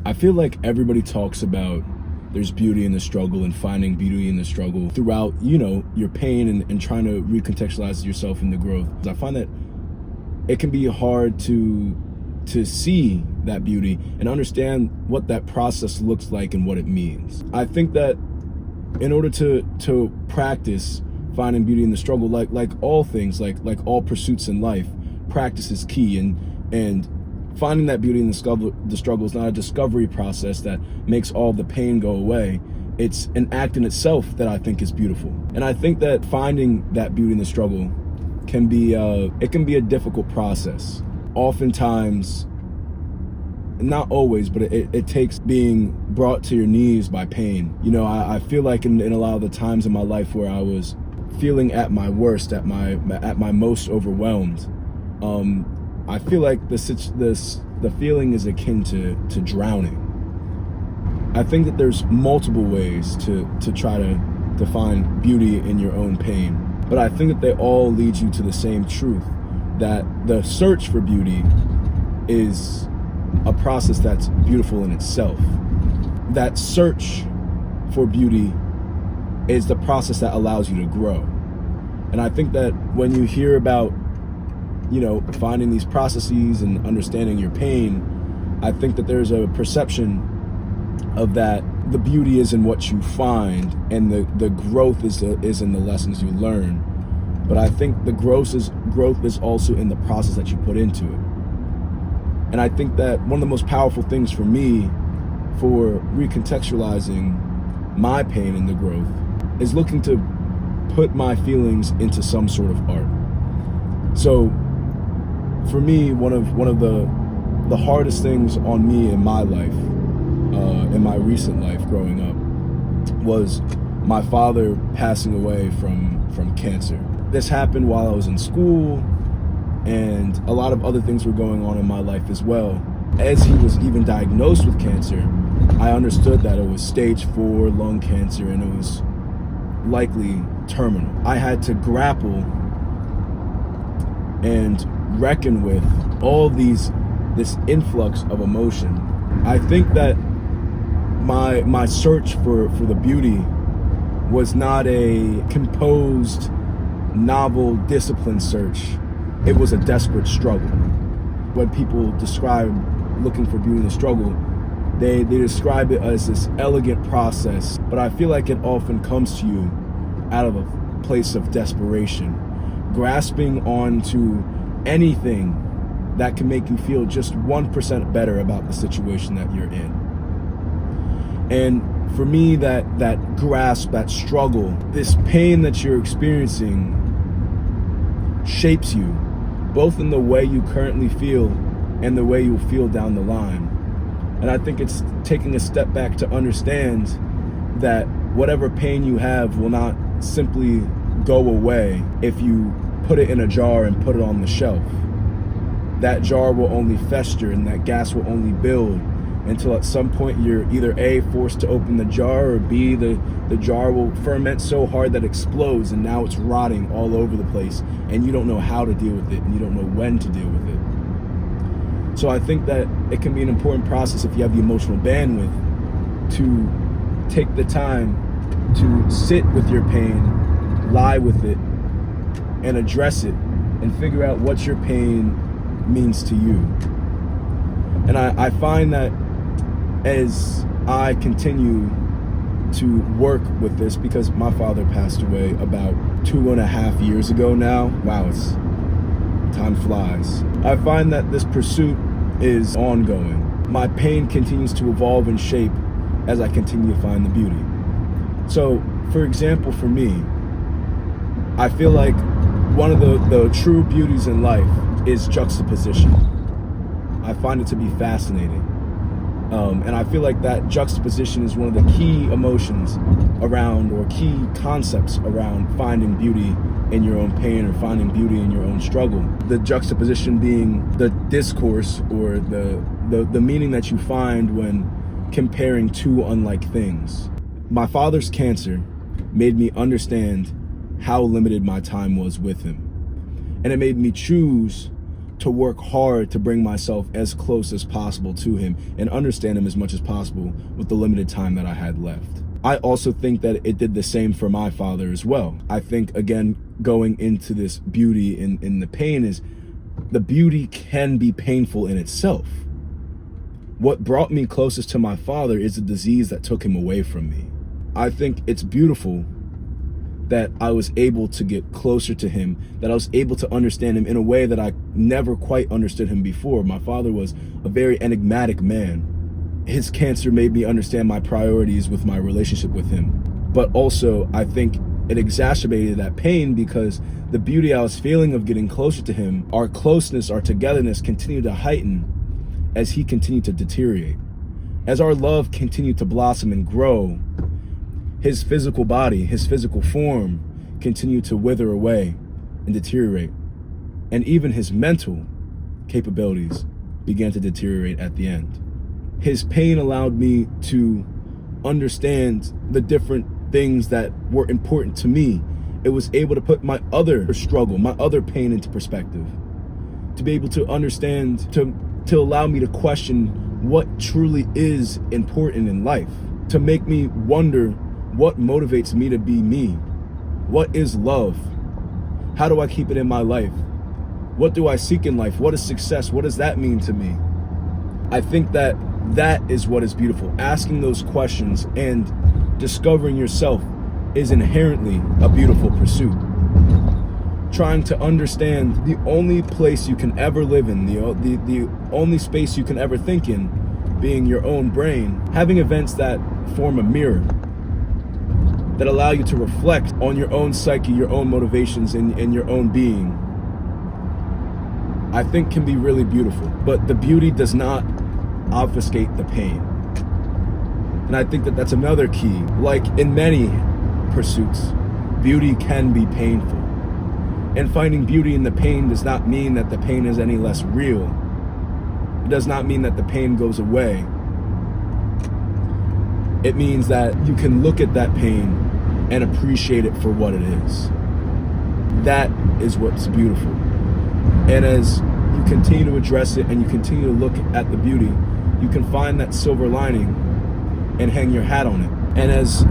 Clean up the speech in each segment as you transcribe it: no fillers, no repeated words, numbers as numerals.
I feel like everybody talks about there's beauty in the struggle and finding beauty in the struggle throughout, your pain and trying to recontextualize yourself in the growth. I find that it can be hard to see that beauty and understand what that process looks like and what it means. I think that in order to practice finding beauty in the struggle, like all things, like all pursuits in life, practice is key, and finding that beauty in the struggle is not a discovery process that makes all the pain go away. It's an act in itself that I think is beautiful. And I think that finding that beauty in the struggle can be a difficult process. Oftentimes, not always, but it takes being brought to your knees by pain. I feel like in a lot of the times in my life where I was feeling at my worst, at my most overwhelmed, I feel like the feeling is akin to drowning. I think that there's multiple ways to try to find beauty in your own pain, but I think that they all lead you to the same truth, that the search for beauty is a process that's beautiful in itself. That search for beauty is the process that allows you to grow. And I think that when you hear about finding these processes and understanding your pain, I think that there's a perception of that the beauty is in what you find and the growth is in the lessons you learn. But I think the growth is also in the process that you put into it. And I think that one of the most powerful things for me for recontextualizing my pain and the growth is looking to put my feelings into some sort of art. So for me, one of the hardest things on me in my life, in my recent life growing up, was my father passing away from cancer. This happened while I was in school, and a lot of other things were going on in my life as well. As he was even diagnosed with cancer, I understood that it was stage 4 lung cancer and it was likely terminal. I had to grapple and reckon with all this influx of emotion. I think that my search for the beauty was not a composed, novel, disciplined search. It was a desperate struggle. When people describe looking for beauty in the struggle, they describe it as this elegant process, but I feel like it often comes to you out of a place of desperation, grasping onto anything that can make you feel just 1% better about the situation that you're in. And for me, that grasp, that struggle, this pain that you're experiencing shapes you, both in the way you currently feel and the way you'll feel down the line. And I think it's taking a step back to understand that whatever pain you have will not simply go away if you put it in a jar and put it on the shelf. That jar will only fester and that gas will only build until at some point you're either A, forced to open the jar, or B, the jar will ferment so hard that it explodes and now it's rotting all over the place and you don't know how to deal with it and you don't know when to deal with it. So I think that it can be an important process if you have the emotional bandwidth to take the time to sit with your pain, lie with it, and address it and figure out what your pain means to you. And I find that as I continue to work with this, because my father passed away about 2.5 years ago now. Wow, time flies. I find that this pursuit is ongoing. My pain continues to evolve and shape as I continue to find the beauty. So, for example, for me, I feel like one of the true beauties in life is juxtaposition. I find it to be fascinating. And I feel like that juxtaposition is one of the key emotions around, or key concepts around, finding beauty in your own pain or finding beauty in your own struggle. The juxtaposition being the discourse or the meaning that you find when comparing two unlike things. My father's cancer made me understand how limited my time was with him. And it made me choose to work hard to bring myself as close as possible to him and understand him as much as possible with the limited time that I had left. I also think that it did the same for my father as well. I think, again, going into this beauty in the pain is the beauty can be painful in itself. What brought me closest to my father is a disease that took him away from me. I think it's beautiful that I was able to get closer to him, that I was able to understand him in a way that I never quite understood him before. My father was a very enigmatic man. His cancer made me understand my priorities with my relationship with him. But also, I think it exacerbated that pain because the beauty I was feeling of getting closer to him, our closeness, our togetherness continued to heighten as he continued to deteriorate. As our love continued to blossom and grow, his physical body, his physical form continued to wither away and deteriorate. And even his mental capabilities began to deteriorate at the end. His pain allowed me to understand the different things that were important to me. It was able to put my other struggle, my other pain into perspective. To be able to understand, to allow me to question what truly is important in life. To make me wonder what motivates me to be me. What is love? How do I keep it in my life? What do I seek in life? What is success? What does that mean to me? I think that is what is beautiful. Asking those questions and discovering yourself is inherently a beautiful pursuit. Trying to understand the only place you can ever live in, the only space you can ever think in, being your own brain, having events that form a mirror, that allow you to reflect on your own psyche, your own motivations, and your own being, I think can be really beautiful. But the beauty does not obfuscate the pain. And I think that that's another key. Like in many pursuits, beauty can be painful. And finding beauty in the pain does not mean that the pain is any less real. It does not mean that the pain goes away. It means that you can look at that pain and appreciate it for what it is. That is what's beautiful. And as you continue to address it and you continue to look at the beauty, you can find that silver lining and hang your hat on it. And as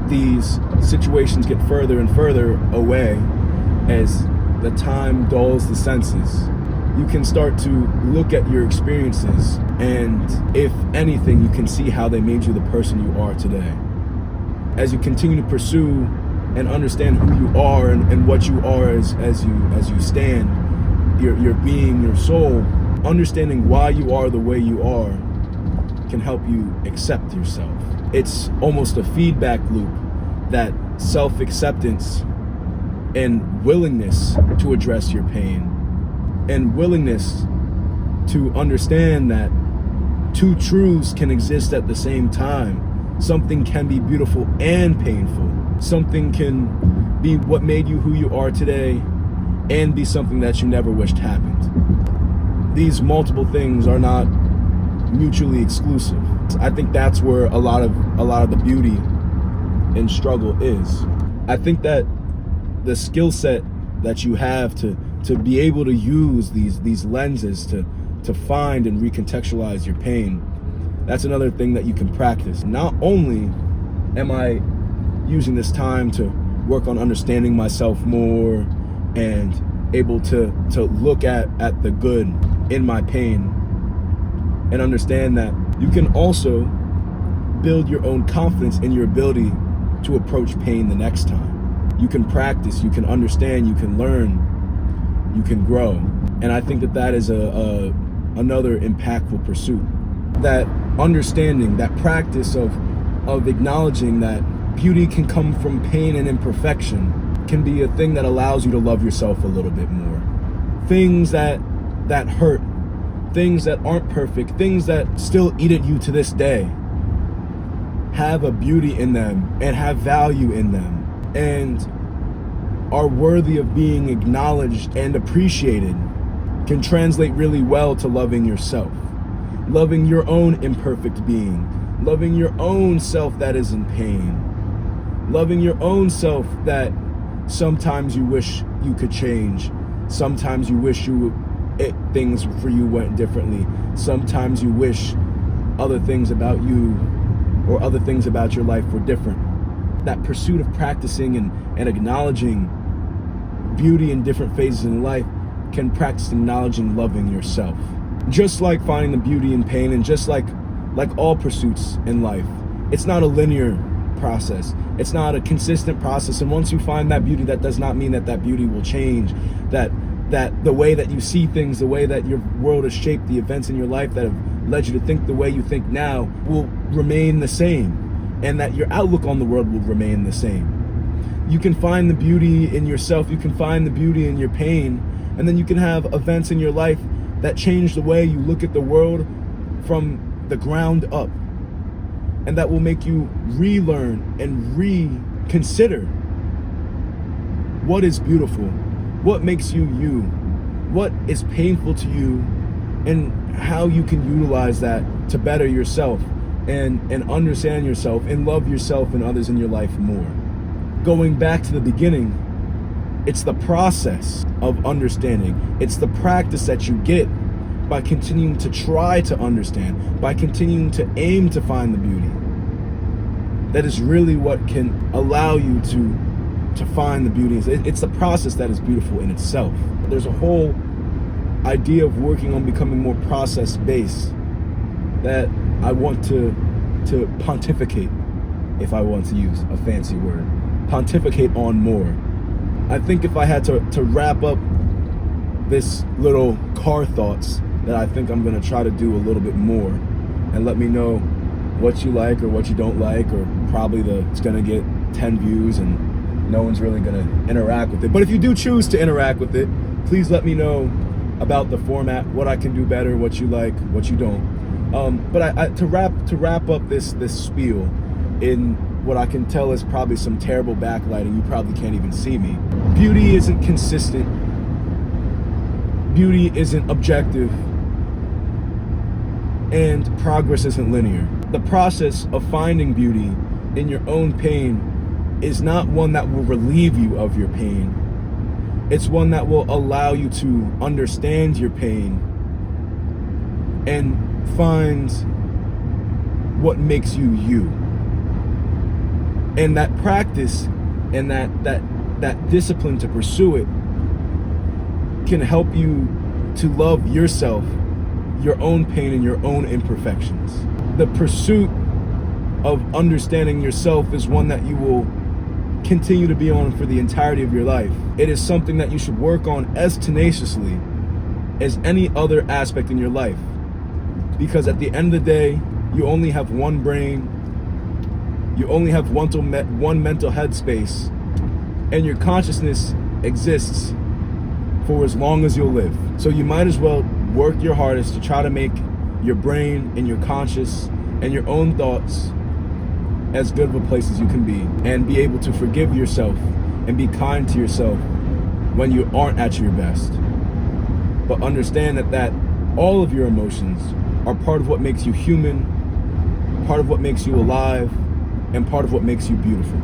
these situations get further and further away, as the time dulls the senses, you can start to look at your experiences, and if anything, you can see how they made you the person you are today. As you continue to pursue and understand who you are and what you are as you stand, your being, your soul, understanding why you are the way you are can help you accept yourself. It's almost a feedback loop, that self-acceptance and willingness to address your pain, and willingness to understand that two truths can exist at the same time. Something can be beautiful and painful. Something can be what made you who you are today and be something that you never wished happened. These multiple things are not mutually exclusive. I think that's where a lot of the beauty and struggle is. I think that the skill set that you have to be able to use these lenses to find and recontextualize your pain, that's another thing that you can practice. Not only am I using this time to work on understanding myself more and able to look at the good in my pain and understand that you can also build your own confidence in your ability to approach pain the next time. You can practice, you can understand, you can learn, you can grow. And I think that is another impactful pursuit. That understanding, that practice of acknowledging that beauty can come from pain and imperfection can be a thing that allows you to love yourself a little bit more. Things that hurt, things that aren't perfect, things that still eat at you to this day, have a beauty in them and have value in them and are worthy of being acknowledged and appreciated, can translate really well to loving yourself. Loving your own imperfect being, loving your own self that is in pain, loving your own self that sometimes you wish you could change, sometimes you wish you things for you went differently. Sometimes you wish other things about you or other things about your life were different. That pursuit of practicing and acknowledging beauty in different phases in life can practice acknowledging loving yourself. Just like finding the beauty in pain, and just like all pursuits in life, it's not a linear process. It's not a consistent process. And once you find that beauty, that does not mean that beauty will change. That the way that you see things, the way that your world is shaped, the events in your life that have led you to think the way you think now will remain the same, and that your outlook on the world will remain the same. You can find the beauty in yourself, you can find the beauty in your pain, and then you can have events in your life that change the way you look at the world from the ground up, and that will make you relearn and reconsider what is beautiful, what makes you you, what is painful to you, and how you can utilize that to better yourself and understand yourself and love yourself and others in your life more. Going back to the beginning, it's the process of understanding. It's the practice that you get by continuing to try to understand, by continuing to aim to find the beauty. That is really what can allow you to find the beauty. It's the process that is beautiful in itself. There's a whole idea of working on becoming more process-based that I want to pontificate, if I want to use a fancy word. Pontificate on more. I think if I had to wrap up this little car thoughts, that I think I'm gonna try to do a little bit more, and let me know what you like or what you don't like, or probably it's gonna get 10 views and no one's really gonna interact with it. But if you do choose to interact with it, please let me know about the format, what I can do better, what you like, what you don't. But to wrap up this spiel in what I can tell is probably some terrible backlighting. You probably can't even see me. Beauty isn't consistent. Beauty isn't objective. And progress isn't linear. The process of finding beauty in your own pain is not one that will relieve you of your pain. It's one that will allow you to understand your pain and find what makes you you. And that practice and that discipline to pursue it can help you to love yourself, your own pain, and your own imperfections. The pursuit of understanding yourself is one that you will continue to be on for the entirety of your life. It is something that you should work on as tenaciously as any other aspect in your life. Because at the end of the day, you only have one brain, you only have one mental headspace, and your consciousness exists for as long as you'll live. So you might as well work your hardest to try to make your brain and your conscious and your own thoughts as good of a place as you can be, and be able to forgive yourself and be kind to yourself when you aren't at your best. But understand that all of your emotions are part of what makes you human, part of what makes you alive, and part of what makes you beautiful.